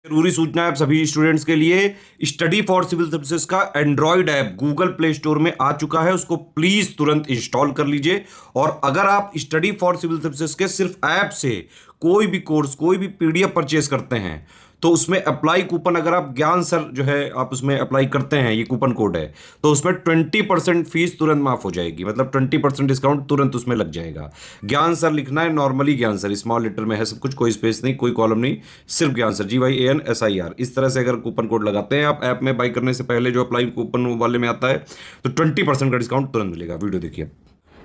जरूरी सूचना है आप सभी स्टूडेंट्स के लिए। स्टडी फॉर सिविल सर्विसेज का Android app Google play store में आ चुका है, उसको प्लीज तुरंत इंस्टॉल कर लीजिए। और अगर आप स्टडी फॉर सिविल सर्विसेज के सिर्फ ऐप से कोई भी कोर्स, कोई भी पीडीएफ परचेज करते हैं तो उसमें अप्लाई कूपन, अगर आप ज्ञान सर जो है आप उसमें अप्लाई करते हैं, ये कूपन कोड है, तो उसमें 20% फीस तुरंत माफ हो जाएगी। मतलब 20% डिस्काउंट तुरंत उसमें लग जाएगा। ज्ञान सर लिखना है, नॉर्मली ज्ञान सर स्मॉल लेटर में है सब कुछ, कोई स्पेस नहीं, कोई कॉलम नहीं, सिर्फ ज्ञान सर GYANSIR। इस तरह से अगर कूपन कोड लगाते हैं आप ऐप में बाई करने से पहले, जो अप्लाई कूपन वाले में आता है, तो 20% का डिस्काउंट तुरंत मिलेगा। वीडियो देखिए।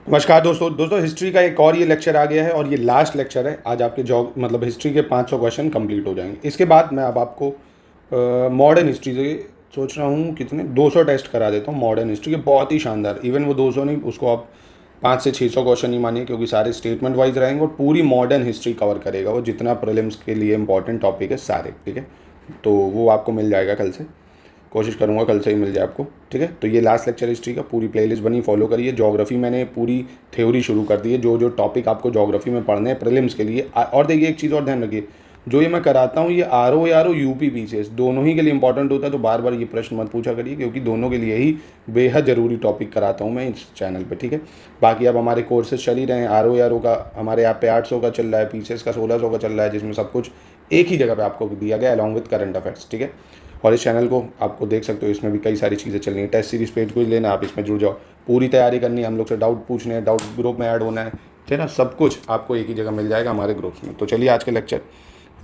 नमस्कार दोस्तों हिस्ट्री का एक और ये लेक्चर आ गया है और ये लास्ट लेक्चर है। आज आपके मतलब हिस्ट्री के 500 क्वेश्चन कंप्लीट हो जाएंगे। इसके बाद मैं अब आपको मॉडर्न हिस्ट्री से सोच रहा हूँ कितने 200 टेस्ट करा देता हूँ मॉडर्न हिस्ट्री के, बहुत ही शानदार। इवन वो 200 नहीं, उसको आप 500 से 600 क्वेश्चन ही मानिए, क्योंकि सारे स्टेटमेंट वाइज रहेंगे और पूरी मॉडर्न हिस्ट्री कवर करेगा वो, जितना प्रीलिम्स के लिए इंपॉर्टेंट टॉपिक है सारे। ठीक है, तो वो आपको मिल जाएगा कल से, कोशिश करूँगा कल से ही मिल जाए आपको। ठीक है, तो ये लास्ट लेक्चर हिस्ट्री का, पूरी प्लेलिस्ट बनी, फॉलो करिए। ज्योग्राफी मैंने पूरी थ्योरी शुरू कर दी है, जो जो टॉपिक आपको ज्योग्राफी में पढ़ने हैं प्रीलिम्स के लिए। और देखिए एक चीज़ और ध्यान रखिए, जो ये मैं कराता हूँ ये RO या UP PCS दोनों ही के लिए इंपॉर्टेंट होता है, तो बार बार ये प्रश्न मत पूछा करिए, क्योंकि दोनों के लिए ही बेहद ज़रूरी टॉपिक कराता हूँ मैं इस चैनल पे। ठीक है, बाकी अब हमारे कोर्सेज चल ही रहे हैं। RO का हमारे यहाँ पे 800 का चल रहा है, PCS का 1600 का चल रहा है, जिसमें सब कुछ एक ही जगह पर आपको दिया गया अलॉन्ग विद करंट अफेयर्स। ठीक है, और इस चैनल को आपको देख सकते हो, इसमें भी कई सारी चीज़ें चल रही हैं। टेस्ट सीरीज पेज को लेना, आप इसमें जुड़ जाओ, पूरी तैयारी करनी है, हम लोग से डाउट पूछने हैं, डाउट ग्रुप में ऐड होना है, ठीक है ना। सब कुछ आपको एक ही जगह मिल जाएगा हमारे ग्रुप्स में। तो चलिए आज के लेक्चर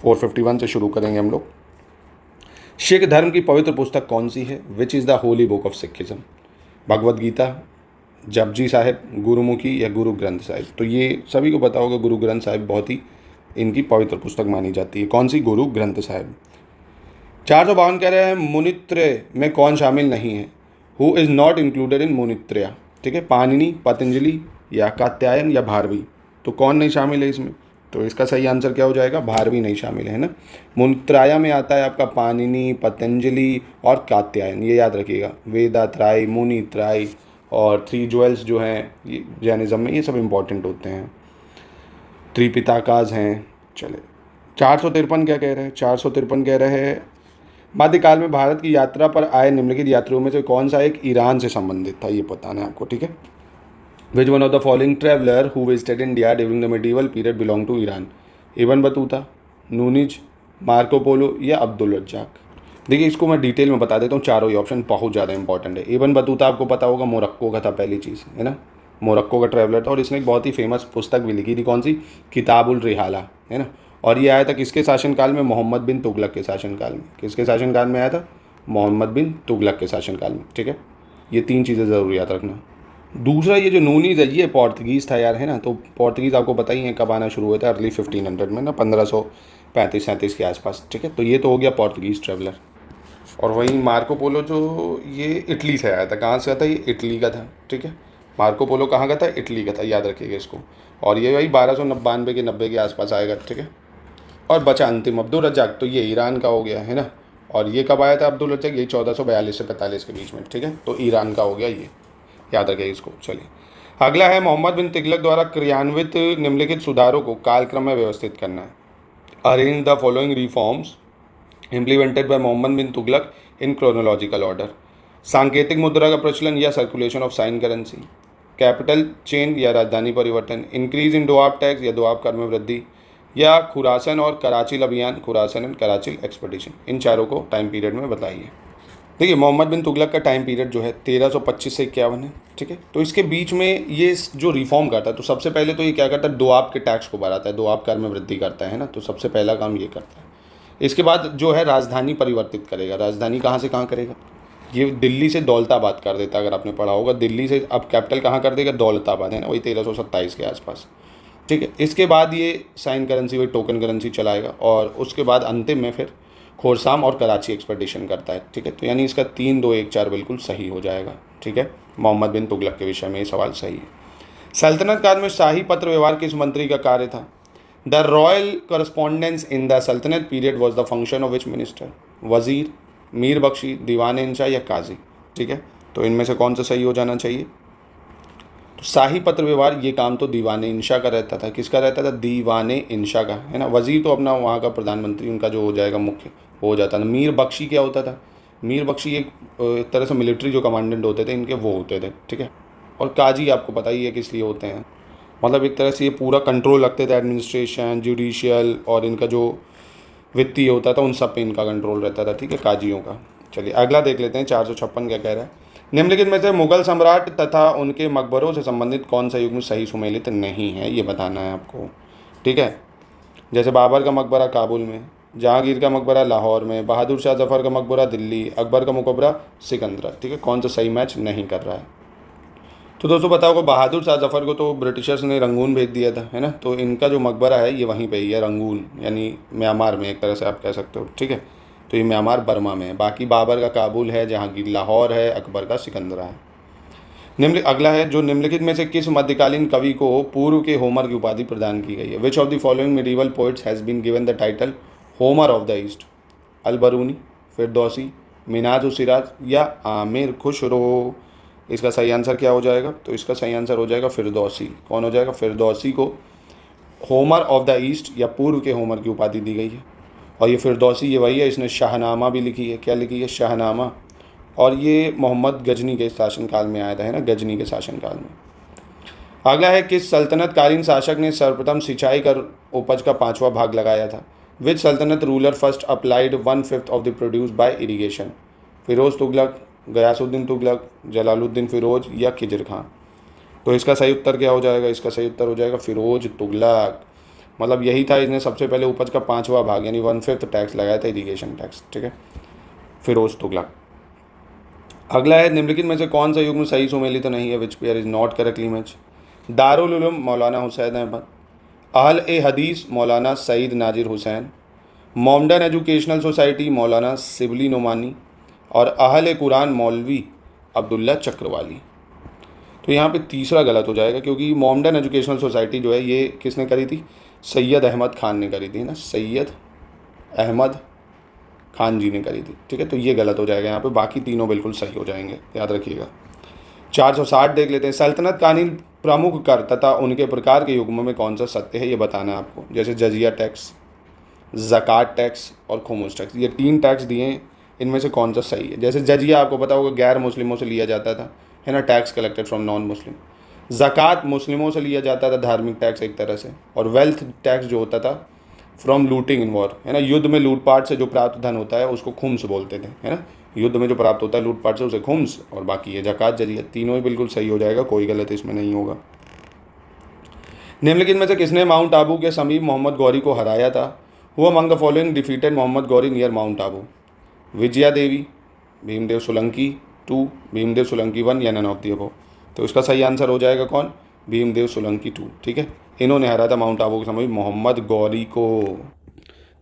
451 से शुरू करेंगे हम लोग। सिख धर्म की पवित्र पुस्तक कौन सी है? Which is the holy book of Sikhism? Bhagavad Gita, Japji Sahib, Gurmukhi या गुरु ग्रंथ साहिब? तो ये सभी को पता होगा, गुरु ग्रंथ साहिब बहुत ही इनकी पवित्र पुस्तक मानी जाती है। कौन सी? गुरु ग्रंथ साहिब। 452 कह रहे हैं मुनित्रय में कौन शामिल नहीं है? Who is not included in मुनित्रया? ठीक है, पाणिनि, पतंजलि या कात्यायन या भारवी? तो कौन नहीं शामिल है इसमें? तो इसका सही आंसर क्या हो जाएगा? भारवी नहीं शामिल है ना। मुनित्राया में आता है आपका पाणिनि, पतंजलि और कात्यायन, ये याद रखिएगा। वेदात्राय, मुनित्राय और 3 ज्वेल्स जो हैं ये जैनिज्म में, ये सब इंपॉर्टेंट होते हैं। त्रिपिताकाज हैं। चले 453 क्या कह रहे हैं? 453 कह रहे हैं मध्यकाल में भारत की यात्रा पर आए निम्नलिखित यात्रियों में से कौन सा एक ईरान से संबंधित था? ये बताना है आपको। ठीक है, which one of the following traveller who visited India during the medieval period belong to Iran? Ibn Battuta, Nuniz, Marco Polo या अब्दुल रज्जाक? देखिए इसको मैं डिटेल में बता देता हूँ, चारों ही ऑप्शन बहुत ज़्यादा इंपॉर्टेंट है। इब्न बतूता आपको पता होगा मोरक्को का था, पहली चीज़ है ना, मोरक्को का ट्रैवलर था, और इसने एक बहुत ही फेमस पुस्तक भी लिखी थी। कौन सी? किताबुल रिहाला, है ना। और ये आया था किसके शासनकाल में? मोहम्मद बिन तुगलक के शासनकाल में। किसके शासनकाल में आया था? मोहम्मद बिन तुगलक के शासनकाल में। ठीक है, ये 3 चीज़ें ज़रूर याद रखना। दूसरा, ये जो नूनीज है ये पोर्तुगीज़ था यार, है ना। तो पोर्तुगीज़ आपको पता ही है कब आना शुरू हुआ था, अर्ली 1500 में ना, 1535-37 के आसपास। ठीक है, तो ये तो हो गया पोर्तुगीज़ ट्रैवलर। और वहीं मार्को पोलो जो ये इटली से आया था। कहाँ से आया था? ये इटली का था। ठीक है, मार्को पोलो कहाँ का था? इटली का था, याद रखिएगा इसको। और ये भाई 1292 के 90 के आसपास आएगा। ठीक है, और बचा अंतिम अब्दुल रज्जाक, तो ये ईरान का हो गया, है ना। और ये कब आया था अब्दुल रज्जाक? ये 1442 से 45 के बीच में। ठीक है, तो ईरान का हो गया ये, याद रखिए इसको। चलिए अगला है, मोहम्मद बिन तुगलक द्वारा क्रियान्वित निम्नलिखित सुधारों को कालक्रम में व्यवस्थित करना है। Arrange the following reforms implemented by Mohammad bin Tughlaq in chronological order. सांकेतिक मुद्रा का प्रचलन या circulation of sign currency, capital change या राजधानी परिवर्तन, इंक्रीज इन दोआब टैक्स या दोआब कर में वृद्धि, या खुरासन और कराचिल अभियान, खुरासन एंड कराचिल एक्सपेडिशन। इन चारों को टाइम पीरियड में बताइए। देखिए मोहम्मद बिन तुगलक का टाइम पीरियड जो है 1325 से 51 है। ठीक है, तो इसके बीच में ये जो रिफॉर्म करता है, तो सबसे पहले तो ये क्या करता है? दोआब के टैक्स को बढ़ाता है, दोआब कर में वृद्धि करता है ना। तो सबसे पहला काम ये करता है। इसके बाद जो है राजधानी परिवर्तित करेगा। राजधानी कहाँ से कहाँ करेगा? ये दिल्ली से दौलताबाद कर देता है, अगर आपने पढ़ा होगा। दिल्ली से अब कैपिटल कहाँ कर देगा? दौलताबाद, है ना, वही 1327 के आसपास। ठीक है, इसके बाद ये साइन करेंसी, वही टोकन करेंसी चलाएगा। और उसके बाद अंतिम में फिर खोरसाम और कराची एक्सपेडिशन करता है। ठीक है, तो यानी इसका 3, 2, 1, 4 बिल्कुल सही हो जाएगा। ठीक है, मोहम्मद बिन तुगलक के विषय में ये सवाल सही है। सल्तनत काल में शाही पत्र व्यवहार किस मंत्री का कार्य था? The royal correspondence in the सल्तनत period was the function of which minister? वजीर, मीर बख्शी, दीवान इंशा या काजी? ठीक है, तो इनमें से कौन सा सही हो जाना चाहिए? तो शाही पत्र व्यवहार ये काम तो दीवान इंशा का रहता था। किसका रहता था? दीवान इंशा का, है ना। वजीर तो अपना वहाँ का प्रधानमंत्री, उनका जो हो जाएगा मुख्य हो जाता था। मीर बख्शी क्या होता था? मीर बख्शी एक तरह से मिलिट्री जो कमांडेंट होते थे इनके, वो होते थे, ठीक है। और काजी आपको पता ही है किस लिए होते हैं, मतलब एक तरह से ये पूरा कंट्रोल रखते थे, एडमिनिस्ट्रेशन, जुडिशियल और इनका जो वित्तीय होता था उन सब पे इनका कंट्रोल रहता था, ठीक है, काजियों का। चलिए अगला देख लेते हैं, 456 क्या कह रहा है। निम्नलिखित में से मुगल सम्राट तथा उनके मकबरों से संबंधित कौन सा युग सही सुमेलित नहीं है, ये बताना है आपको, ठीक है। जैसे बाबर का मकबरा काबुल में, जहांगीर का मकबरा लाहौर में, बहादुर शाह जफ़र का मकबरा दिल्ली, अकबर का मकबरा सिकंदरा, ठीक है, कौन सा सही मैच नहीं कर रहा है। तो दोस्तों पता होगा बहादुर शाह जफ़र को तो ब्रिटिशर्स ने रंगून भेज दिया था, है ना, तो इनका जो मकबरा है ये वहीं पे ही है, रंगून, यानी म्यांमार में एक तरह से आप कह सकते हो, ठीक है। तो ये म्यांमार बर्मा में है। बाकी बाबर का काबुल है, जहांगीर लाहौर है, अकबर का सिकंदरा है। अगला है, जो निम्नलिखित में से किस मध्यकालीन कवि को पूर्व के होमर की उपाधि प्रदान की गई है। Which of the following medieval poets has been given the title Homer of the East. Alberuni, Firdausi, Minhaj Siraj या आमिर खुसरो। इसका सही आंसर क्या हो जाएगा? तो इसका सही आंसर हो जाएगा फिरदौसी। कौन हो जाएगा? फिरदौसी को होमर ऑफ द ईस्ट या पूर्व के होमर की उपाधि दी गई है। और ये फिरदौसी ये वही है, इसने शाहनामा भी लिखी है। क्या लिखी है? शाहनामा। और ये मोहम्मद गजनी के शासनकाल में आया था, है ना, गजनी के शासनकाल में। अगला है, किस सल्तनतकालीन शासक ने सर्वप्रथम सिंचाई कर उपज का 5वां भाग लगाया था। Which Sultanate ruler first applied 1/5 of the produce by irrigation. Firoz Tughlaq, Ghiyasuddin Tughlaq, Jalaluddin Firoz या खिजर खां। तो इसका सही उत्तर क्या हो जाएगा? इसका सही उत्तर हो जाएगा फिरोज तुगलक। मतलब यही था, इसने सबसे पहले उपज का 5वां भाग यानी 1/5 टैक्स लगाया था, इरीगेशन टैक्स, ठीक है, फिरोज तुगलक। अगला है, निम्नलिखित में से कौन सा युग में सही सुमेलित तो नहीं है। Which pair is not correctly match. Darul Uloom मौलाना हुसैन अहमद, अहल ए हदीस मौलाना सईद नाजिर हुसैन, मोमडन एजुकेशनल सोसाइटी मौलाना सिबली नोमानी और अहल कुरान मौलवी अब्दुल्ला चक्रवाली। तो यहाँ पे तीसरा गलत हो जाएगा, क्योंकि मोमडन एजुकेशनल सोसाइटी जो है ये किसने करी थी? सैयद अहमद खान ने करी थी ना, सैयद अहमद खान जी ने करी थी, ठीक है। तो ये गलत हो जाएगा यहाँ पे, बाकी तीनों बिल्कुल सही हो जाएंगे, याद रखिएगा। 460 देख लेते हैं। सल्तनत कालीन प्रमुख कर तथा उनके प्रकार के युग्म में कौन सा सत्य है, ये बताना है आपको। जैसे जजिया टैक्स, ज़कात टैक्स और खुमुस टैक्स, ये 3 टैक्स दिए हैं, इनमें से कौन सा सही है। जैसे जजिया आपको पता होगा गैर मुस्लिमों से लिया जाता था, है ना, tax collected from non Muslim. ज़कात मुस्लिमों से लिया जाता था, धार्मिक टैक्स एक तरह से। और वेल्थ टैक्स जो होता था फ्रॉम लूटिंग इन वॉर, है ना, युद्ध में लूटपाट से जो प्राप्त धन होता है उसको खुम्स बोलते थे, है ना, युद्ध में जो प्राप्त होता है लूटपाट से उसे खुम्स। और बाकी ये ज़कात, जजिया, तीनों ही बिल्कुल सही हो जाएगा, कोई गलत इसमें नहीं होगा। निम्नलिखित में से किसने माउंट आबू के समीप मोहम्मद गौरी को हराया था। Who among the following defeated Mohammad Ghori near Mount Abu. Vijaya Devi, Bhimdev Solanki 2, Bhimdev Solanki 1 या नन ऑफ द अबव। तो इसका सही आंसर हो जाएगा कौन? भीमदेव सोलंकी 2, ठीक है। इन्होंने हराया था माउंट आबू के समीप मोहम्मद गौरी को।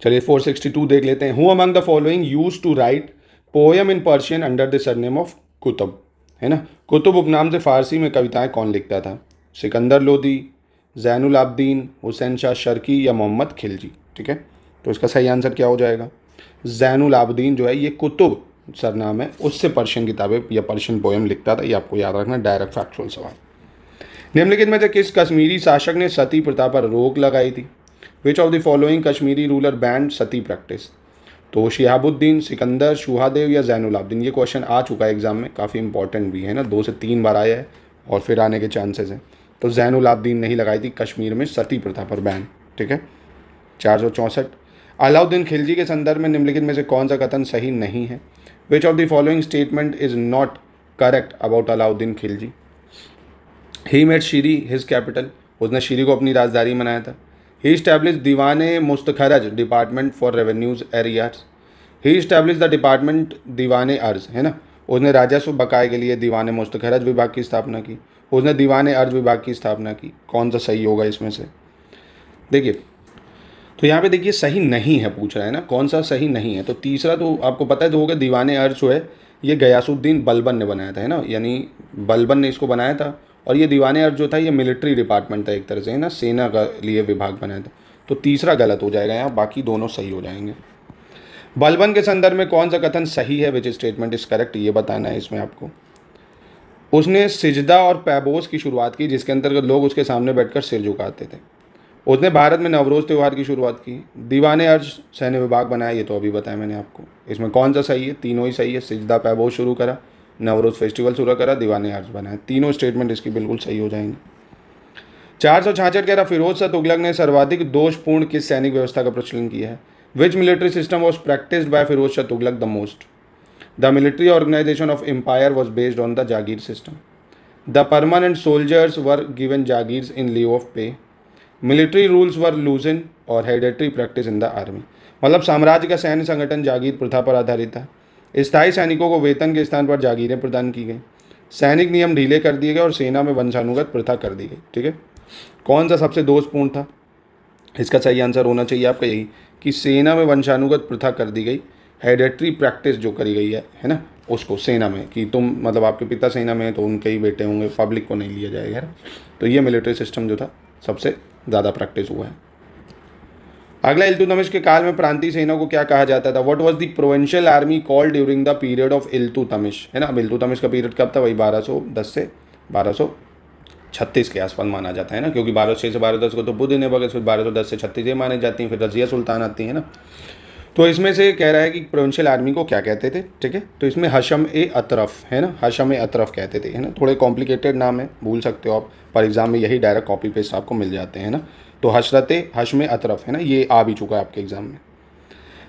चलिए 462 देख लेते हैं। Who among the following used to write poem in Persian under the surname of Qutub, है ना। कुतुब उपनाम से फारसी में कविताएं कौन लिखता था। सिकंदर लोदी, जैनुल आबदीन, हुसैन शाह शर्की या मोहम्मद खिलजी, ठीक है। तो इसका सही आंसर क्या हो जाएगा? जैनुल आबदीन जो है ये कुतुब सरनाम है, उससे पर्शियन किताबें या पर्शियन पोएम लिखता था, ये आपको याद रखना, डायरेक्ट फैक्चुअल सवाल। निम्नलिखित में से किस कश्मीरी शासक ने सती प्रथा पर रोक लगाई थी। Which of the following Kashmiri ruler band Sati practice. तो शिहाबुद्दीन, सिकंदर, शुहादेव या जैनुल आबदीन। ये क्वेश्चन आ चुका है एग्जाम में, काफ़ी इंपॉर्टेंट भी है ना, 2 से 3 बार आया है और फिर आने के चांसेस हैं। तो जैनुल आबदीन ने ही लगाई थी कश्मीर में सती प्रथा पर बैन, ठीक है। 464 अलाउद्दीन खिलजी के संदर्भ में निम्नलिखित में से कौन सा कथन सही नहीं है। Which of the following statement is not correct about Alauddin Khilji. He made Siri his capital, उसने शीरी को अपनी राजधानी बनाया था। He establish Diwane Mustakhraj department for revenues areas. He establish the department Diwane Arz, है ना, उसने राजस्व बकाये के लिए दीवाने मुस्तखरज विभाग की स्थापना की। उसने दीवाने अर्ज विभाग की स्थापना की। कौन सा सही होगा इसमें से? देखिए, तो यहाँ पे देखिए सही नहीं है पूछ रहा है ना, कौन सा सही नहीं है। तो तीसरा तो आपको पता है तो होगा, दीवाने अर्ज जो है ये गयासुद्दीन बलबन ने बनाया था, है ना, यानी बलबन ने इसको बनाया था। और ये दीवाने अर्ज जो था ये मिलिट्री डिपार्टमेंट था एक तरह से, है ना, सेना का लिए विभाग बनाया था। तो तीसरा गलत हो जाएगा यहाँ, बाकी दोनों सही हो जाएंगे। बलबन के संदर्भ में कौन सा कथन सही है, विच स्टेटमेंट इज करेक्ट, ये बताना है इसमें आपको। उसने सिजदा और पैबोस की शुरुआत की, जिसके अंतर्गत लोग उसके सामने बैठकर सिर झुकाते थे। उसने भारत में नवरोज़ त्यौहार की शुरुआत की। दीवाने अर्श सैन्य विभाग बनाया, ये तो अभी बताया मैंने आपको। इसमें कौन सा सही है? तीनों ही सही है। सिजदा पैबोज शुरू करा, नवरोज़ फेस्टिवल शुरू करा, दीवाने अर्श बनाया, तीनों स्टेटमेंट इसकी बिल्कुल सही हो जाएंगे। 466 कह रहा फिरोज शाह तुगलक ने सर्वाधिक दोषपूर्ण किस सैनिक व्यवस्था का प्रचलन किया है? Which military system was practised by Firoz Shah Tughlaq the most? The military organisation of empire was based on the jagir system. The permanent soldiers were given jagirs in lieu of pay. Military rules were loosen और hereditary practice in the army. मतलब साम्राज्य का सैन्य संगठन जागीर प्रथा पर आधारित था। स्थायी सैनिकों को वेतन के स्थान पर जागीरें प्रदान की गई। सैनिक नियम ढीले कर दिए गए और सेना में वंशानुगत प्रथा कर दी गई। ठीक है, कौन सा सबसे दोषपूर्ण था? इसका सही आंसर होना चाहिए आपका यही कि सेना में वंशानुगत प्रथा कर दी गई। हेरिडेटरी प्रैक्टिस जो करी गई है ना, उसको सेना में कि तुम मतलब आपके पिता सेना में है तो उनके ही बेटे होंगे, पब्लिक को नहीं लिया जाएगा। तो ये मिलिट्री सिस्टम जो था सबसे ज़्यादा प्रैक्टिस हुआ है। अगला, इल्तुतमिश के काल में प्रांतीय सेना को क्या कहा जाता था? What was the provincial army called during the period of Iltutmish? है ना, अब इल्तुतमिश का पीरियड कब था? वही 1210 से 1236 के आसपास माना जाता है ना, क्योंकि 1206 से 1210 को तो बुद्ध ने बगस, फिर 1210 से 36 ये माने जाती हैं, फिर रजिया सुल्तान आती है ना। तो इसमें से कह रहा है कि प्रोविंशियल आर्मी को क्या कहते थे? ठीक है, तो इसमें हशम ए अतरफ है ना, हशम ए अतरफ कहते थे, है ना। थोड़े कॉम्प्लिकेटेड नाम है, भूल सकते हो आप, पर एग्जाम में यही डायरेक्ट कॉपी पेस्ट आपको मिल जाते हैं ना। तो हशम ए अतरफ है ना, ये आ भी चुका है आपके एग्जाम में।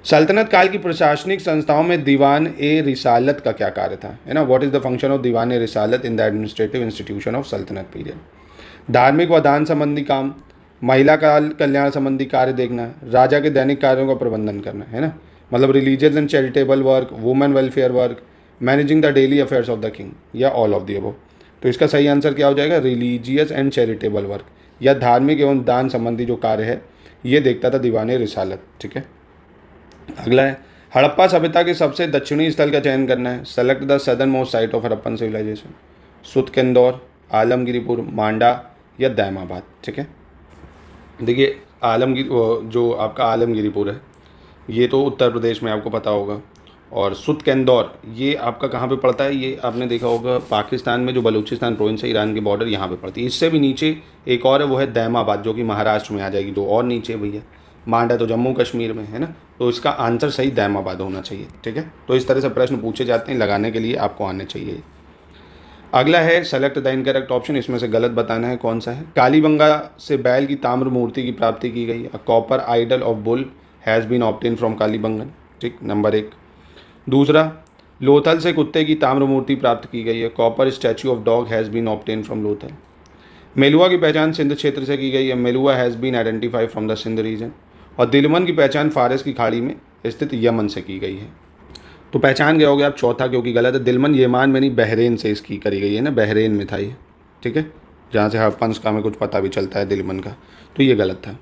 सल्तनत काल की प्रशासनिक संस्थाओं में दीवान ए रिसालत का क्या कार्य था? है ना, what is the function of Diwan e Risalat in the administrative institution of सल्तनत पीरियड? धार्मिक व दान संबंधी काम, महिला कल्याण संबंधी कार्य देखना, राजा के दैनिक कार्यों का प्रबंधन करना, है ना, मतलब religious and charitable work, women welfare work, managing the daily affairs of the king, या ऑल ऑफ द अबव। तो इसका सही आंसर क्या हो जाएगा? रिलीजियस एंड चैरिटेबल वर्क, या धार्मिक एवं दान संबंधी जो कार्य है ये देखता था दीवाने रिसालत। ठीक है, अगला है, हड़प्पा सभ्यता के सबसे दक्षिणी स्थल का चयन करना है। Select the southernmost site of Harappan civilisation. Sutkagendor, Alamgirpur, Manda या दैमाबाद। ठीक है, देखिए आलमगिर जो आपका आलमगिरीपुर है ये तो उत्तर प्रदेश में आपको पता होगा, और सुतकेंदौर ये आपका कहाँ पे पड़ता है? ये आपने देखा होगा पाकिस्तान में, जो बलूचिस्तान प्रोविंस है, ईरान के बॉर्डर यहाँ पे पड़ती है। इससे भी नीचे एक और है, वो है दैमाबाद, जो कि महाराष्ट्र में आ जाएगी। दो और नीचे भैया, मांडा तो जम्मू कश्मीर में है ना। तो इसका आंसर सही दैमाबाद होना चाहिए। ठीक है, तो इस तरह से प्रश्न पूछे जाते हैं, लगाने के लिए आपको आने चाहिए। अगला है, सेलेक्ट द इनकरेक्ट ऑप्शन, इसमें से गलत बताना है कौन सा है। कालीबंगा से बैल की ताम्र मूर्ति की प्राप्ति की गई। A copper idol of bull has been obtain from Kalibangan. ठीक, नंबर 1। दूसरा, लोथल से कुत्ते की ताम्र मूर्ति प्राप्त की गई है। Copper statue of dog has been obtain from Lothal. Meluha की पहचान सिंध क्षेत्र से की गई है। Meluha has been identified from the Sindh region. और दिलमन की पहचान फारस की खाड़ी में स्थित यमन से की गई है। तो पहचान गए होगे आप चौथा, क्योंकि गलत है। दिलमन येमान में नहीं, बहरेन से इसकी करी गई है ना, बहरेन में था ये। ठीक है, जहाँ से हड़प्पन का हमें कुछ पता भी चलता है दिलमन का, तो ये गलत था।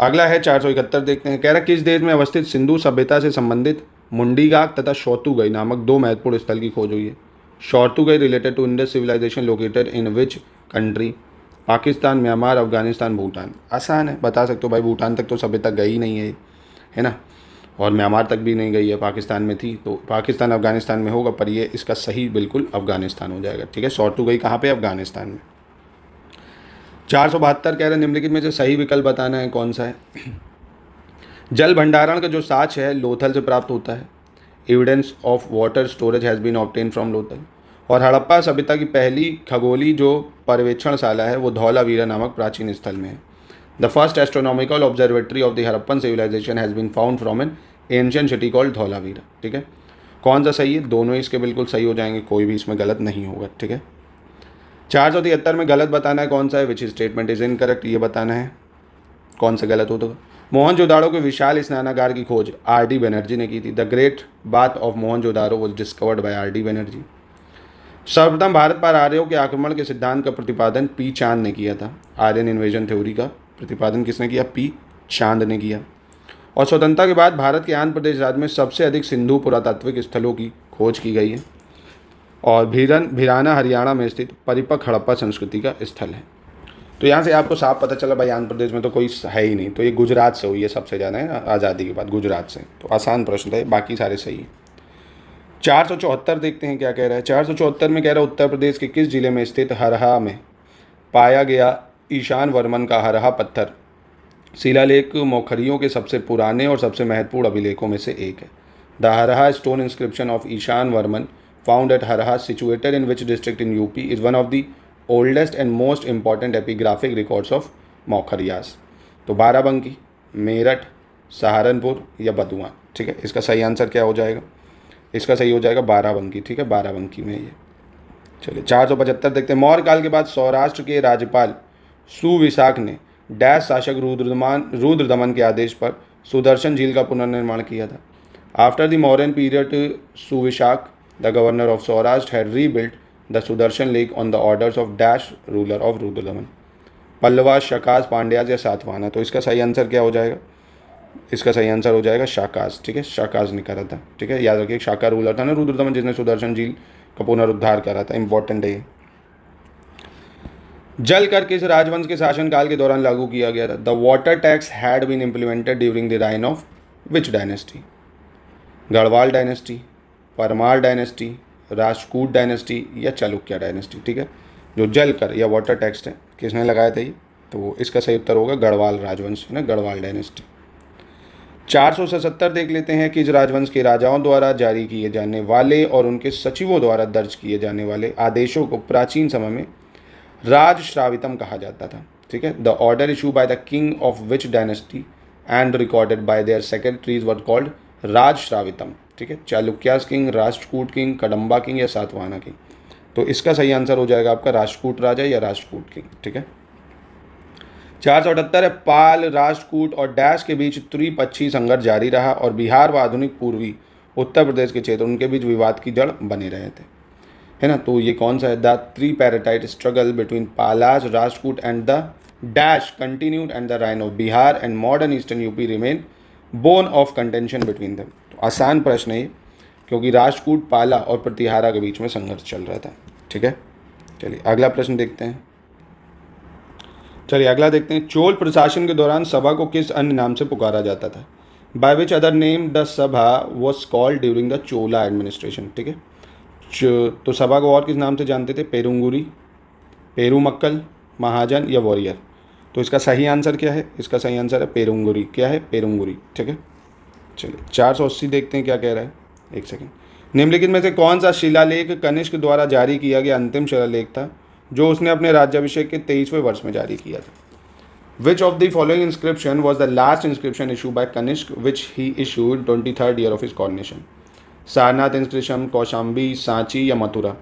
अगला है 471 देखते हैं। कह रहा किस देश में अवस्थित सिंधु सभ्यता से संबंधित मुंडीगाक तथा शौतुगई नामक दो महत्वपूर्ण स्थल की खोज हुई है? Shortugai related to Indus civilisation located in which country? Pakistan, Myanmar, Afghanistan, Bhutan. आसान है, बता सकते हो भाई, भूटान तक तो सभ्यता गई नहीं है ना, और म्यांमार तक भी नहीं गई है, पाकिस्तान में थी। तो पाकिस्तान अफगानिस्तान में होगा, पर ये इसका सही बिल्कुल अफगानिस्तान हो जाएगा। ठीक है, शौतुगई कहाँ पे? अफगानिस्तान में। 472 कह रहे निम्नलिखित में से सही विकल्प बताना है कौन सा है। जल भंडारण का जो साक्ष्य है लोथल से प्राप्त होता है। Evidence of water storage has been obtain from Lothal. और हड़प्पा सभ्यता की पहली खगोली जो पर्यवेक्षणशाला है वो धौलावीरा नामक प्राचीन स्थल में है। The first astronomical observatory of the Harappan civilisation has been found from an ancient city called Dholavira. ठीक है, कौन सा सही है? दोनों इसके बिल्कुल सही हो जाएंगे, कोई भी इसमें गलत नहीं होगा। ठीक है, 473 में गलत बताना है कौन सा है। विच स्टेटमेंट इज इनकरेक्ट, ये बताना है कौन सा गलत हो। तो मोहनजोदाड़ो के विशाल स्नानागार की खोज आर.डी. बनर्जी ने की थी। The great bath of Mohenjodaro was discovered by RD. Banerjee. सर्वप्रथम भारत पर आर्यों के आक्रमण के सिद्धांत का प्रतिपादन पी चांद ने किया था। आर्यन इन्वेजन थ्योरी का प्रतिपादन किसने किया? पी चांद ने किया। और स्वतंत्रता के बाद भारत के आंध्र प्रदेश राज्य में सबसे अधिक सिंधु पुरातात्विक स्थलों की खोज की गई है। और भिराना हरियाणा में स्थित परिपक्व हड़प्पा संस्कृति का स्थल है। तो यहाँ से आपको साफ पता चला भाई आंध्र प्रदेश में तो कोई है ही नहीं, तो ये गुजरात से हुई है सबसे ज़्यादा, है ना, आज़ादी के बाद गुजरात से। तो आसान प्रश्न था, बाकी सारे सही है। 474 देखते हैं क्या कह रहा है। 474 में कह रहा है उत्तर प्रदेश के किस जिले में स्थित हरहा में पाया गया ईशान वर्मन का हरहा पत्थर शिलालेख मौखरियों के सबसे पुराने और सबसे महत्वपूर्ण अभिलेखों में से एक है। The Haraha stone inscription of Ishana Varman found at Haraha situated in which district in UP is one of the oldest and most important epigraphic records of Maukharis. तो बाराबंकी, मेरठ, सहारनपुर या बदुआन। ठीक है, इसका सही आंसर क्या हो जाएगा? इसका सही हो जाएगा बाराबंकी। ठीक है, बाराबंकी में ये। चलिए 475 देखते हैं। मौर्य काल के बाद सौराष्ट्र के राज्यपाल सुविशाख ने डैश शासक रुद्रदमन के आदेश पर सुदर्शन झील का पुनर्निर्माण किया था। After the Mauryan period Suvishakha the governor of Saurashtra had rebuilt the Sudarshan lake on the orders of dash ruler of Rudradaman, Pallava, Shakas, Pandyas या सातवाहना। तो इसका सही आंसर क्या हो जाएगा? इसका सही आंसर हो जाएगा शाकास। ठीक है, शाकास ने करा था। ठीक है, याद रखिए शाका रूलर था ना रुद्रदमन, जिसने सुदर्शन झील का पुनरुद्धार करा था। इंपॉर्टेंट है ये। जल कर किस राजवंश के शासनकाल के दौरान लागू किया गया था? The water tax had been implemented during the reign of which dynasty? Garhwal dynasty, Parmar dynasty, Rajput dynasty या चालुक्य डायनेस्टी। ठीक है, जो जल कर या वाटर टैक्स है किसने लगाया था ये? तो इसका सही उत्तर होगा गढ़वाल राजवंश है ना, गढ़वाल डायनेस्टी। 477 देख लेते हैं। किस राजवंश के राजाओं द्वारा जारी किए जाने वाले और उनके सचिवों द्वारा दर्ज किए जाने वाले आदेशों को प्राचीन समय में राजश्रावितम कहा जाता था? ठीक है, the order issue by the king of which dynasty and recorded by their secretaries were called राजश्रावितम। ठीक है, Chalukyas king, Rashtrakuta king, Kadamba king या सातवाहना किंग। तो इसका सही आंसर हो जाएगा आपका राष्ट्रकूट राजा या राष्ट्रकूट किंग। ठीक है, 478 है। पाल, राष्ट्रकूट और डैश के बीच त्रिपक्षीय संघर्ष जारी रहा और बिहार व आधुनिक पूर्वी उत्तर प्रदेश के क्षेत्र उनके बीच विवाद की जड़ बने रहे थे, है ना। तो ये कौन सा है? The tripartite struggle between Palas, Rashtrakuta and the dash continued and the reign of Bihar and modern eastern UP remain bone of contention between them. तो आसान प्रश्न है ये, क्योंकि राष्ट्रकूट, पाला और प्रतिहारा के बीच में संघर्ष चल रहा था। ठीक है, चलिए अगला प्रश्न देखते हैं। चलिए अगला देखते हैं। चोल प्रशासन के दौरान सभा को किस अन्य नाम से पुकारा जाता था? By which other name the sabha was called during the Chola administration? ठीक है, तो सभा को और किस नाम से जानते थे? पेरुंगुरी, पेरुमक्कल, महाजन या वॉरियर। तो इसका सही आंसर क्या है? इसका सही आंसर है पेरुंगुरी। क्या है? पेरुंगुरी। ठीक है, चलिए 480 देखते हैं क्या कह रहा है। एक सेकेंड। निम्नलिखित में से कौन सा शिलालेख कनिष्क द्वारा जारी किया गया अंतिम शिलालेख था जो उसने अपने राज्याभिषेक के 23वें वर्ष में जारी किया था? Which of the following inscription was the last inscription issue by Kanishka which he issued 23rd year of his coronation? Sarnath inscription, Kaushambi, Sanchi या मथुरा।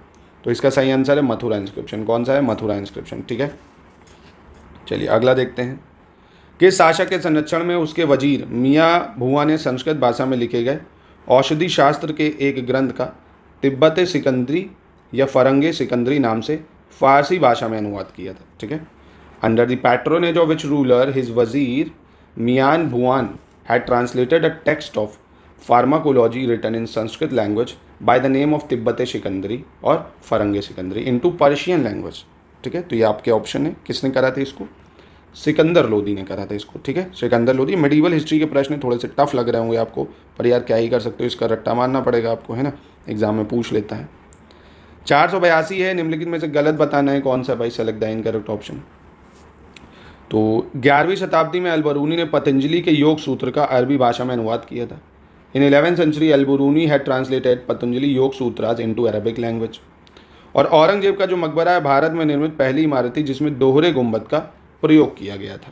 तो इसका सही आंसर है मथुरा इंस्क्रिप्शन। कौन सा है? मथुरा इंस्क्रिप्शन। ठीक है, चलिए अगला देखते हैं। किस शासक के संरक्षण में उसके वजीर मियाँ भुआ ने संस्कृत भाषा में लिखे गए औषधि शास्त्र के एक ग्रंथ का तिब्बत सिकंदरी या फरंगे सिकंदरी नाम से फारसी भाषा में अनुवाद किया था? ठीक है, under the patronage of which ruler his वजीर Mian Bhuan had translated a text of pharmacology written in Sanskrit language by the name of Tibbat Sikandari और Farange Sikandari into Persian language. ठीक है, तो ये आपके ऑप्शन है। किसने करा था इसको? सिकंदर लोदी ने करा था इसको। ठीक है, सिकंदर लोदी। मेडिवल हिस्ट्री के प्रश्न थोड़े से टफ लग रहे होंगे आपको, पर यार क्या ही कर सकते हो, इसका रट्टा मारना पड़ेगा आपको, है ना, एग्जाम में पूछ लेता है। 482 है। निम्नलिखित में से गलत बताना है कौन सा भाई? Select the incorrect option. तो 11वीं शताब्दी में अलबरूनी ने पतंजलि के योग सूत्र का अरबी भाषा में अनुवाद किया था। इन 11th century Al-Biruni had translated Patanjali योग सूत्रास इनटू अरबिक लैंग्वेज। और औरंगजेब का जो मकबरा है भारत में निर्मित पहली इमारत थी जिसमें दोहरे गुंबद का प्रयोग किया गया था।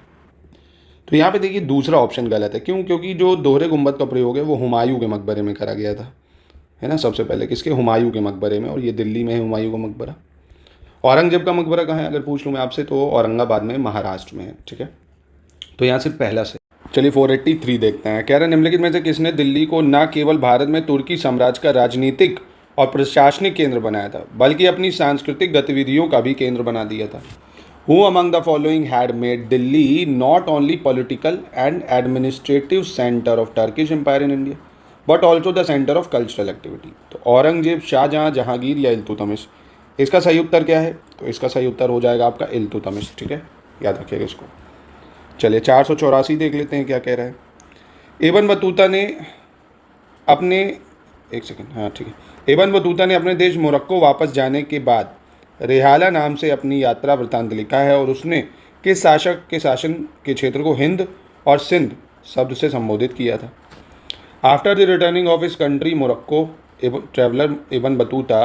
तो यहाँ पे देखिए दूसरा ऑप्शन गलत है। क्यों? क्योंकि जो दोहरे गुंबद का प्रयोग है वो हुमायूं के मकबरे में करा गया था, है ना, सबसे पहले किसके? हुमायूं के मकबरे में, और ये दिल्ली में है हुमायूं का मकबरा। औरंगजेब का मकबरा कहाँ है अगर पूछ लूँ मैं आपसे? तो औरंगाबाद में, महाराष्ट्र में है। ठीक है, तो यहाँ सिर्फ पहला से। चलिए 483 देखते हैं। कह रहे निम्नलिखित में से किसने दिल्ली को न केवल भारत में तुर्की साम्राज्य का राजनीतिक और प्रशासनिक केंद्र बनाया था बल्कि अपनी सांस्कृतिक गतिविधियों का भी केंद्र बना दिया था? Who among the following had made Delhi not only political and administrative center of Turkish Empire in India, but also the center of cultural activity? तो औरंगजेब, शाहजहां, जहांगीर या इल्तुतमिश। इसका सही उत्तर क्या है? तो इसका सही उत्तर हो जाएगा आपका इल्तुतमिश। ठीक है, याद रखिएगा इसको। चलिए 484 देख लेते हैं क्या कह रहा है। इब्न बतूता ने अपने इब्न बतूता ने अपने देश मोरक्को वापस जाने के बाद रेहाला नाम से अपनी यात्रा वृत्तांत लिखा है और उसने किस शासक के शासन के क्षेत्र को हिंद और सिंध शब्द से संबोधित किया था। After the returning of his country Morocco, traveller Ibn Battuta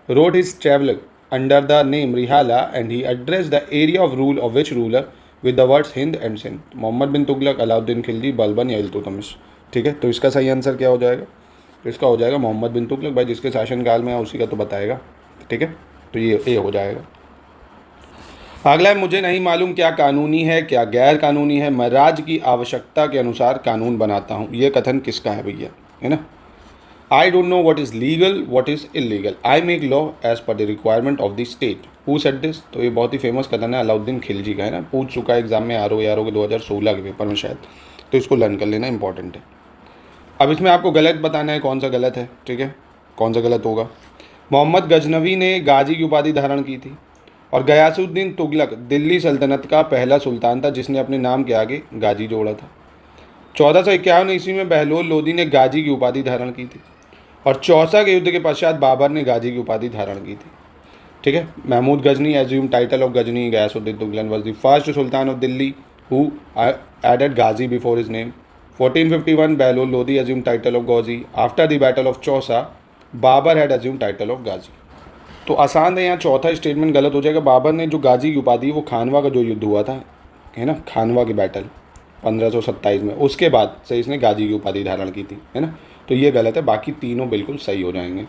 wrote his traveler under the name Rihala, and he addressed the area of rule of which ruler with the words Hind and Sindh. Muhammad bin Tughlaq, Alauddin Khilji, Balban या इल्तुतमिश। ठीक है, तो इसका सही answer क्या हो जाएगा? तो इसका हो जाएगा मोहम्मद बिन तुगलक। भाई जिसके शासनकाल में है उसी का तो बताएगा। ठीक है, तो ये हो जाएगा। अगला है, मुझे नहीं मालूम क्या कानूनी है क्या गैर कानूनी है, मैं राज्य की आवश्यकता के अनुसार कानून बनाता हूँ। ये कथन किसका है भैया? है ना। I don't know what is legal, what is illegal. I make law as per the requirement of the state. Who said this? तो ये बहुत ही फेमस कथन है अलाउद्दीन खिलजी का, है ना। पूछ चुका है एग्जाम में आर ओ के 2016 के पेपर में शायद, तो इसको लर्न कर लेना इंपॉर्टेंट है। अब इसमें आपको गलत बताना है कौन सा गलत है। ठीक है, कौन सा गलत होगा? मोहम्मद गजनवी ने गाजी की उपाधि धारण की थी, और गयासुद्दीन तुगलक दिल्ली सल्तनत का पहला सुल्तान था जिसने अपने नाम के आगे गाजी जोड़ा था। 1451 ईस्वी में बहलोल लोदी ने गाजी की उपाधि धारण की थी, और चौसा के युद्ध के पश्चात बाबर ने गाजी की उपाधि धारण की थी। ठीक है, Mahmud Ghazni assume title of Ghazni, Ghiyasuddin Tughlaq was the first sultan of Delhi who added Ghazi before his name. 1451 Bahlol Lodi assume title of Gauji. After the battle of Chausa Babur had assume title of Ghazi. तो आसान है, यहाँ चौथा स्टेटमेंट गलत हो जाएगा। बाबर ने जो गाजी की उपाधि, वो खानवा का जो युद्ध हुआ था, है ना, खानवा की बैटल 1527 में, उसके बाद से इसने गाजी की उपाधि धारण की थी, है ना। तो ये गलत है, बाकी तीनों बिल्कुल सही हो जाएंगे।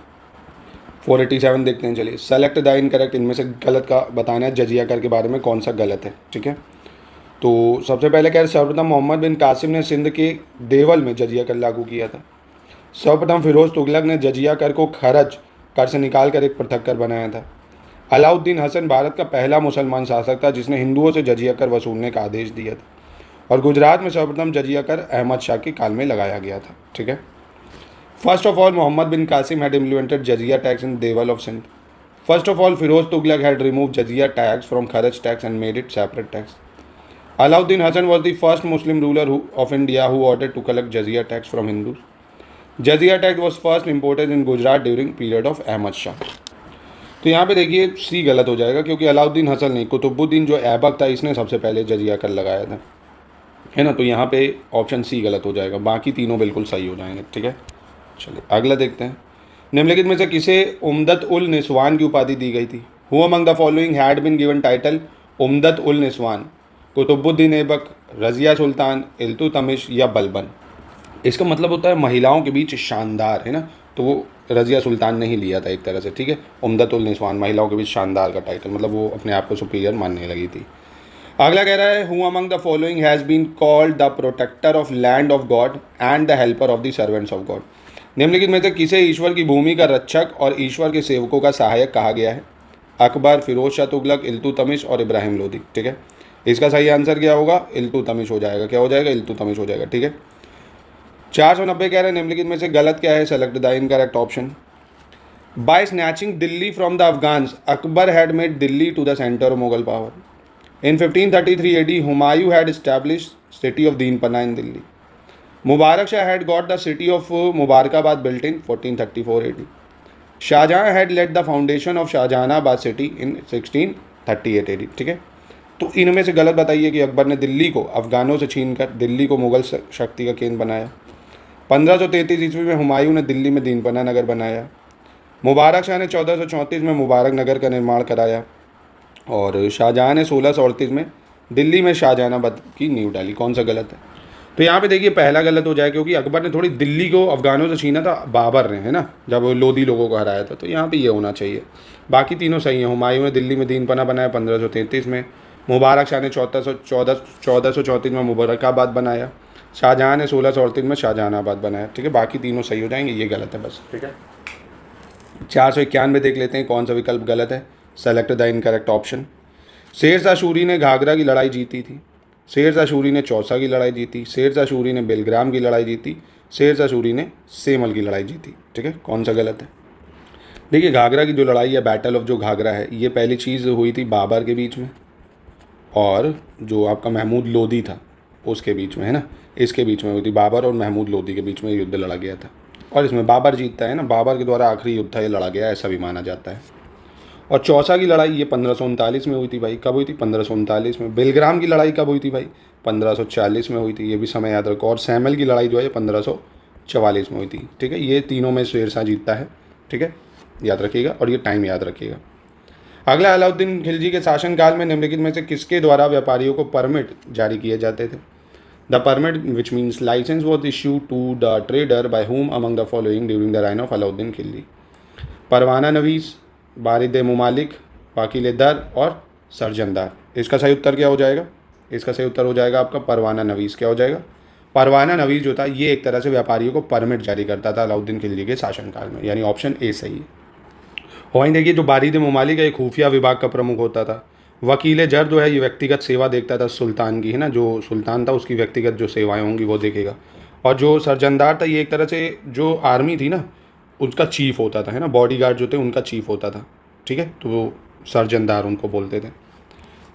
487 देखते हैं, चलिए। सेलेक्ट द इनकरेक्ट, इनमें से गलत का बताना है जजिया कर के बारे में कौन सा गलत है। ठीक है, तो सबसे पहले कह रहे सर्वप्रथम मोहम्मद बिन कासिम ने सिंध के देवल में जजिया कर लागू किया था। सर्वप्रथम फिरोज तुगलक ने जजिया कर को खरज कर से निकाल कर एक पृथक कर बनाया था। अलाउद्दीन हसन भारत का पहला मुसलमान शासक था जिसने हिंदुओं से जजिया कर वसूलने का आदेश दिया था, और गुजरात में सर्वप्रथम जजिया कर अहमद शाह के काल में लगाया गया था। ठीक है, first of all Mohammad bin Qasim had implemented jizya tax in Deval of Sindh. First of all Firoz Tughlaq had remove jizya tax from kharaj tax and made it separate tax. Alauddin Hasan was the first Muslim ruler of India who ordered to collect jizya tax from Hindus. Jizya tax was first imported in Gujarat during period of Ahmad Shah. तो यहाँ पे देखिए सी गलत हो जाएगा, क्योंकि अलाउद्दीन हसन नहीं, कुतुबुद्दीन जो ऐबक था इसने सबसे पहले जजिया कर लगाया था, है ना। तो यहाँ पे ऑप्शन सी गलत हो जाएगा, बाकी तीनों बिल्कुल सही हो जाएंगे। ठीक है, चलिए अगला देखते हैं। निम्नलिखित में से किसे उम्दत उल निस्वान की उपाधि दी गई थी? Who among the following had been given title Umdat ul Niswan? Qutubuddin Aibak, Razia Sultan, Iltutmish या बलबन? इसका मतलब होता है महिलाओं के बीच शानदार, है ना। तो वो रजिया सुल्तान ने ही लिया था एक तरह से। ठीक है, उम्दत उल निस्वान महिलाओं के बीच शानदार का टाइटल, मतलब वो अपने आप को सुपीरियर मानने लगी थी। अगला कह रहा है who among the following has been called the protector of land of God and the helper of the servants of God? निम्नलिखित में से किसे ईश्वर की भूमि का रक्षक और ईश्वर के सेवकों का सहायक कहा गया है? अकबर, फिरोज शाह तुगलक, इल्तुतमिश और इब्राहिम लोदी। ठीक है, इसका सही आंसर क्या होगा? इल्तुतमिश हो जाएगा। क्या हो जाएगा? इल्तुतमिश हो जाएगा। ठीक है, 490 कह रहे हैं निम्नलिखित में से गलत क्या है? Select the incorrect option. By snatching Delhi from the Afghans Akbar had made Delhi to the centre of Mughal power. In 1533 AD Humayun had established city of Dinpanah in Delhi. Mubarak Shah had got the city of Mubarakabad built in 1434 AD। Shahjahan had laid the foundation of Shahjahanabad city in 1638 AD। ठीक है, तो इनमें से गलत बताइए कि अकबर ने दिल्ली को अफगानों से छीनकर दिल्ली को मुगल शक्ति का केंद्र बनाया। 1533 ईस्वी में हुमायूं ने दिल्ली में दीनपना नगर बनाया। मुबारक शाह ने 1434 में मुबारक नगर का निर्माण कराया, और शाहजहां ने 1638 में दिल्ली में शाहजहानाबाद की नींव डाली। कौन सा गलत है? तो यहाँ पे देखिए पहला गलत हो जाए, क्योंकि अकबर ने थोड़ी दिल्ली को अफगानों से छीना था बाबर ने, है ना, जब लोधी लोगों को हराया था। तो यहाँ पे ये होना चाहिए, बाकी तीनों सही हैं। हुमायूं ने दिल्ली में दीनपना बनाया 1533 में। मुबारक शाह ने 1434 में मुबारकाबाद बनाया। शाहजहां ने 1638 में शाहजहानाबाद बनाया। ठीक है, बाकी तीनों सही हो जाएंगे, ये गलत है बस। ठीक है, 491 देख लेते हैं कौन सा विकल्प गलत है। Select the incorrect option. Sher Shah Suri ने घाघरा की लड़ाई जीती थी। शेर शाह सूरी ने चौसा की लड़ाई जीती। शेर शाह सूरी ने बेलग्राम की लड़ाई जीती। शेर शाह सूरी ने सेमल की लड़ाई जीती। ठीक है, कौन सा गलत है? देखिए घाघरा की जो लड़ाई है, बैटल ऑफ जो घाघरा है, ये पहली चीज़ हुई थी बाबर के बीच में और जो आपका महमूद लोदी था उसके बीच में, है ना। इसके बीच में हुई थी, बाबर और महमूद लोदी के बीच में युद्ध लड़ा गया था, और इसमें बाबर जीतता है ना। बाबर के द्वारा आखिरी युद्ध था ये लड़ा गया, ऐसा भी माना जाता है। और चौसा की लड़ाई ये 1539 में हुई थी भाई। कब हुई थी? 1539 में। बेलग्राम की लड़ाई कब हुई थी भाई? 1540 में हुई थी, ये भी समय याद रखो। और सैमल की लड़ाई जो है 1544 में हुई थी। ठीक है, ये तीनों में शेरशाह जीतता है। ठीक है, याद रखिएगा और ये टाइम याद रखिएगा। अगला, अलाउद्दीन खिलजी के शासनकाल में निम्नलिखित में से किसके द्वारा व्यापारियों को परमिट जारी किए जाते थे? The permit which means licence was issue to the trader by whom among the following during the reign of Alauddin Khilji? Parwana Navis, Barid Mumalik, Wakil Dar और सरजनदार। इसका सही उत्तर क्या हो जाएगा? इसका सही उत्तर हो जाएगा आपका परवाना नवीस। क्या हो जाएगा? परवाना नवीस जो था ये एक तरह से व्यापारियों को परमिट जारी करता था अलाउद्दीन खिलजी के शासनकाल में, यानी ऑप्शन ए सही है। वहीं देखिए, जो बारिद मुमालिक है, एक खुफिया विभाग का प्रमुख होता था। वकील जर जो है ये व्यक्तिगत सेवा देखता था सुल्तान की, है ना, जो सुल्तान था उसकी व्यक्तिगत जो सेवाएं होंगी वो देखेगा। और जो सरजनदार था ये एक तरह से जो आर्मी थी ना उसका चीफ होता था, है ना, बॉडीगार्ड जो थे उनका चीफ होता था। ठीक है, तो वो सरजनदार उनको बोलते थे,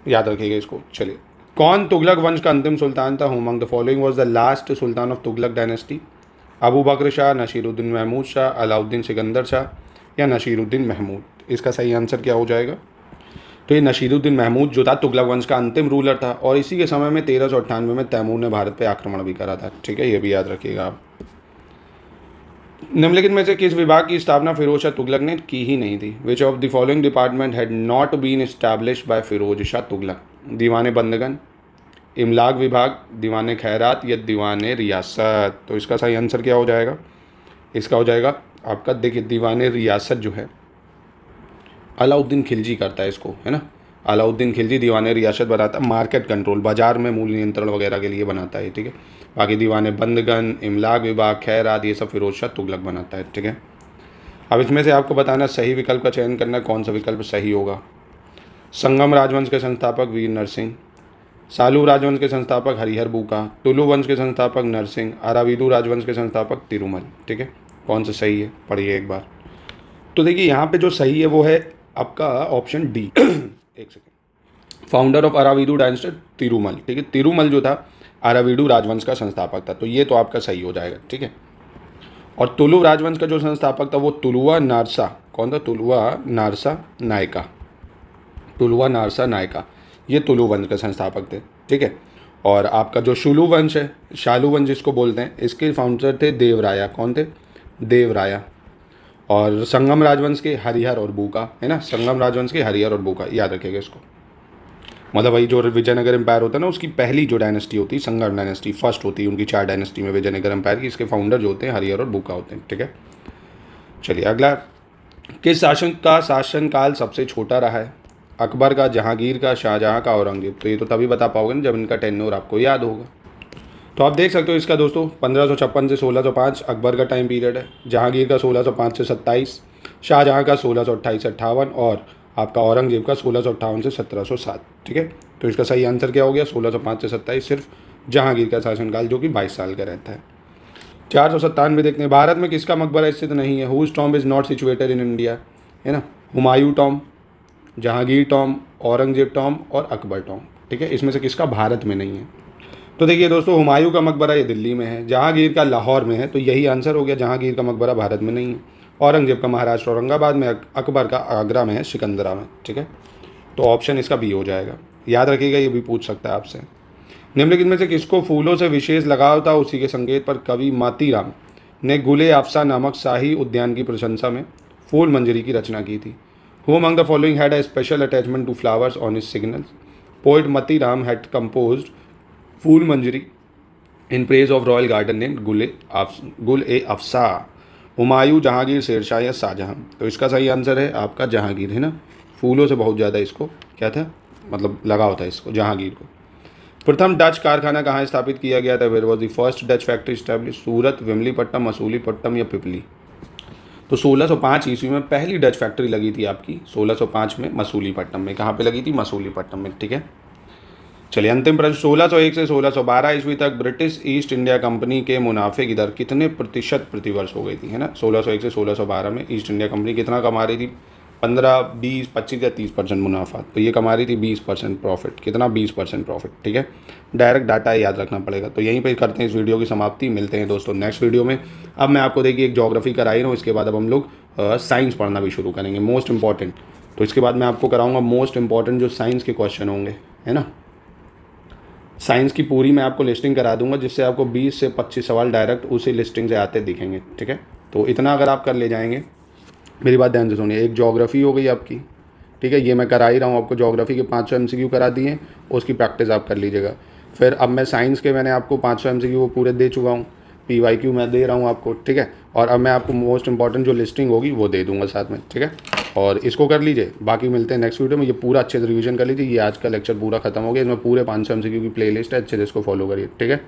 याद रखिएगा इसको। चलिए, कौन तुगलक वंश का अंतिम सुल्तान था? Who among the following was the last sultan of Tughlaq dynasty? Abu Bakr Shah, Nasiruddin Mahmud Shah, Alauddin Sikandar Shah या नसीरुद्दीन महमूद? इसका सही आंसर क्या हो जाएगा? तो ये नसीरुद्दीन महमूद जो था तुगलक वंश का अंतिम रूलर था और इसी के समय में 1398 में तैमूर ने भारत पे आक्रमण भी करा था। ठीक है, ये भी याद रखिएगा आप। निम्नलिखित में से किस विभाग की स्थापना फिरोज शाह तुगलक ने की ही नहीं थी? Which of the following department had not been established by Firoz Shah Tughlaq? Diwane Bandagan, इमलाक विभाग, दीवाने खैरात या दीवाने रियासत? तो इसका सही आंसर क्या हो जाएगा? इसका हो जाएगा आपका, देखिए, दीवाने रियासत जो है अलाउद्दीन खिलजी करता है इसको, है ना। अलाउद्दीन खिलजी दीवाने रियासत बनाता है, मार्केट कंट्रोल, बाजार में मूल्य नियंत्रण वगैरह के लिए बनाता है। ठीक है, बाकी दीवाने बंदगन, इमलाक विभाग, खैरात ये सब फिरोज शाह तुगलक बनाता है। ठीक है, अब इसमें से आपको बताना सही विकल्प का चयन करना, कौन सा विकल्प सही होगा। संगम राजवंश के संस्थापक वीर नरसिंह, सालू राजवंश के संस्थापक हरिहर बूका, टुलु वंश के संस्थापक नरसिंह, अराविदु राजवंश के संस्थापक तिरुमल। ठीक है, कौन सा सही है पढ़िए एक बार। तो देखिए, यहाँ पे जो सही है वो है आपका ऑप्शन डी। एक second, founder of Aravidu dynasty Tirumala. ठीक है, तिरुमल जो था अराविडु राजवंश का संस्थापक था, तो ये तो आपका सही हो जाएगा। ठीक है, और तुलु राजवंश का जो संस्थापक था वो तुलुआ नारसा, कौन था? तुलुआ नारसा नायका। तुलुआ नारसा नायका ये तुलु वंश के संस्थापक थे। ठीक है, और आपका जो शुलु वंश है, शालू वंश जिसको बोलते हैं, इसके फाउंडर थे देवराया। कौन थे? देवराया। और संगम राजवंश के हरिहर और बूका, है ना, संगम राजवंश के हरिहर और बूका, याद रखिएगा इसको। मतलब वही जो विजयनगर एम्पायर होता है ना उसकी पहली जो डायनेस्टी होती है संगम डायनेस्टी, फर्स्ट होती है उनकी 4 डायनेस्टी में विजयनगर एम्पायर की, इसके फाउंडर जो होते हैं हरिहर और बूका होते हैं। ठीक है, चलिए अगला, किस शासक का शासनकाल सबसे छोटा रहा है? अकबर का, जहांगीर का, शाहजहां का, औरंगजेब? तो ये तो तभी बता पाओगे ना जब इनका टेन्योर आपको याद होगा। तो आप देख सकते हो इसका दोस्तों, 1556 से 1605 अकबर का टाइम पीरियड है, जहांगीर का 1605 से 27, शाहजहां का 1628 से 58 और आपका औरंगजेब का 1658 से 1707। ठीक है, तो इसका सही आंसर क्या हो गया? 1605 से 27 सिर्फ जहांगीर का शासनकाल जो कि 22 साल का रहता है। 497 देखते हैं, भारत में किसका मकबरा स्थित नहीं है? Whose tomb is not situated in India? है ना, Humayun tomb, Jahangir tomb, Aurangzeb tomb और अकबर टॉम्ब। ठीक है, इसमें से किसका भारत में नहीं है? तो देखिए दोस्तों, हुमायूं का मकबरा ये दिल्ली में है, जहांगीर का लाहौर में है, तो यही आंसर हो गया, जहांगीर का मकबरा भारत में नहीं है। औरंगजेब का महाराष्ट्र औरंगाबाद में, अकबर का आगरा में है, सिकंदरा में। ठीक है, तो ऑप्शन इसका बी हो जाएगा। याद रखिएगा, ये भी पूछ सकता है आपसे। निम्नलिखित में से किसको फूलों से विशेष लगाव था? उसी के संकेत पर कवि मातीराम ने गुले अफसा नामक शाही उद्यान की प्रशंसा में फूल मंजरी की रचना की थी। Who among the following had a special attachment to flowers on his signals? Poet Matiram had composed Phool Manjari in praise of royal garden name Gul e अफसा। Humayun, Jahangir, Sher Shah या शाहजहां? तो इसका सही आंसर है आपका जहांगीर, है ना। फूलों से बहुत ज़्यादा इसको क्या था, मतलब लगाव था इसको, जहांगीर को। प्रथम डच कारखाना कहाँ स्थापित किया गया था? Where was the first Dutch factory establish? Surat, Vimlipatam, Masulipatam या पिपली? तो 1605 ईस्वी में पहली डच फैक्ट्री लगी थी आपकी, 1605 में मसूलीपट्टम में। कहाँ पे लगी थी? मसूलीपट्टम में। ठीक है, चलिए अंतिम प्रश्न, 1601 से 1612 ईस्वी तक ब्रिटिश ईस्ट इंडिया कंपनी के मुनाफे की दर कितने प्रतिशत प्रतिवर्ष हो गई थी? है ना, 1601 से 1612 में ईस्ट इंडिया कंपनी कितना कमा रही थी? 15, 20, 25 या 30% मुनाफा। तो ये कमा रही थी 20% प्रॉफिट। कितना? 20% प्रॉफिट। ठीक है, डायरेक्ट डाटा याद रखना पड़ेगा। तो यहीं पे करते हैं इस वीडियो की समाप्ति। मिलते हैं दोस्तों नेक्स्ट वीडियो में। अब मैं आपको देखिए एक ज्योग्राफी कराई रहा हूँ, इसके बाद अब हम लोग साइंस पढ़ना भी शुरू करेंगे, मोस्ट इंपॉर्टेंट। तो इसके बाद मैं आपको कराऊंगा मोस्ट इंपॉर्टेंट जो साइंस के क्वेश्चन होंगे, है ना। साइंस की पूरी मैं आपको लिस्टिंग करा दूंगा, जिससे आपको 20 से 25 सवाल डायरेक्ट उसी लिस्टिंग से आते दिखेंगे, ठीक है। तो इतना अगर आप कर ले जाएंगे, मेरी बात ध्यान से सुनिए। एक ज्योग्राफी हो गई आपकी, ठीक है, ये मैं करा ही रहा हूँ आपको। ज्योग्राफी के 500 MCQ करा दिए, उसकी प्रैक्टिस आप कर लीजिएगा। फिर अब मैं साइंस के मैंने आपको 500 MCQ वो पूरे दे चुका हूँ, PYQ मैं दे रहा हूँ आपको, ठीक है। और अब मैं आपको मोस्ट इंपॉर्टेंट जो लिस्टिंग होगी वो दे दूंगा साथ में, ठीक है। और इसको कर लीजिए, बाकी मिलते हैं नेक्स्ट वीडियो में। ये पूरा अच्छे से रिवीजन कर लीजिए। ये आज का लेक्चर पूरा खत्म हो गया, इसमें पूरे 500 MCQ की प्ले लिस्ट है, अच्छे से इसको फॉलो करिए, ठीक है।